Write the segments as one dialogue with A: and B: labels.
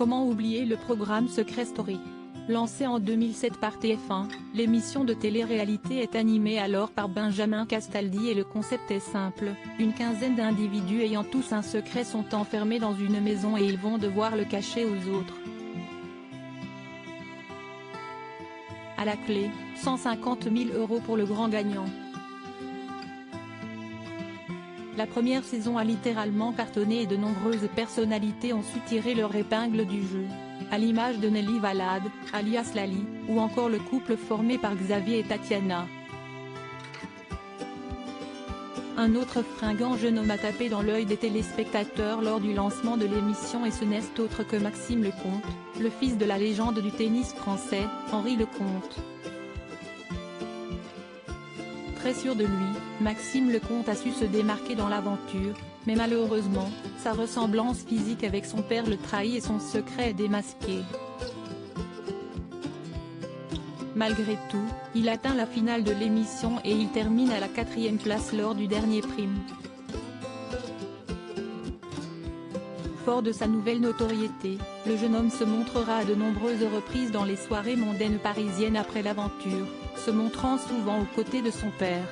A: Comment oublier le programme Secret Story? Lancé en 2007 par TF1, l'émission de télé-réalité est animée alors par Benjamin Castaldi et le concept est simple, une quinzaine d'individus ayant tous un secret sont enfermés dans une maison et ils vont devoir le cacher aux autres. À la clé, 150 000 € pour le grand gagnant. La première saison a littéralement cartonné et de nombreuses personnalités ont su tirer leur épingle du jeu. À l'image de Nelly Valade, alias Lali, ou encore le couple formé par Xavier et Tatiana. Un autre fringant jeune homme a tapé dans l'œil des téléspectateurs lors du lancement de l'émission et ce n'est autre que Maxime Lecomte, le fils de la légende du tennis français, Henri Lecomte. Très sûr de lui, Maxime Lecomte a su se démarquer dans l'aventure, mais malheureusement, sa ressemblance physique avec son père le trahit et son secret est démasqué. Malgré tout, il atteint la finale de l'émission et il termine à la 4e place lors du dernier prime. Fort de sa nouvelle notoriété, le jeune homme se montrera à de nombreuses reprises dans les soirées mondaines parisiennes après l'aventure, se montrant souvent aux côtés de son père.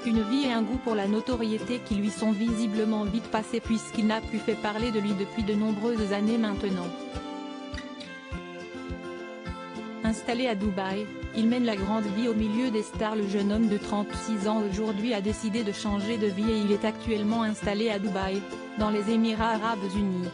A: Une vie et un goût pour la notoriété qui lui sont visiblement vite passés puisqu'il n'a plus fait parler de lui depuis de nombreuses années maintenant. Installé à Dubaï, il mène la grande vie au milieu des stars. Le jeune homme de 36 ans aujourd'hui a décidé de changer de vie et il est actuellement installé à Dubaï, dans les Émirats Arabes Unis.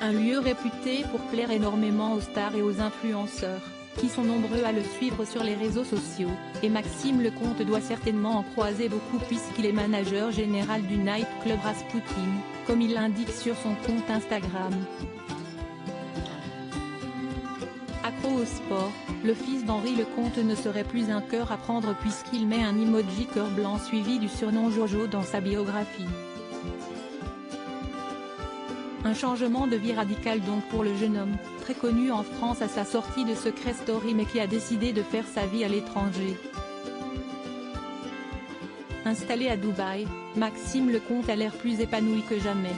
A: Un lieu réputé pour plaire énormément aux stars et aux influenceurs, qui sont nombreux à le suivre sur les réseaux sociaux, et Maxime Lecomte doit certainement en croiser beaucoup puisqu'il est manager général du nightclub Rasputin, comme il l'indique sur son compte Instagram. Accro au sport, le fils d'Henri Lecomte ne serait plus un cœur à prendre puisqu'il met un emoji cœur blanc suivi du surnom Jojo dans sa biographie. Un changement de vie radical donc pour le jeune homme, très connu en France à sa sortie de Secret Story mais qui a décidé de faire sa vie à l'étranger. Installé à Dubaï, Maxime Lecomte a l'air plus épanoui que jamais.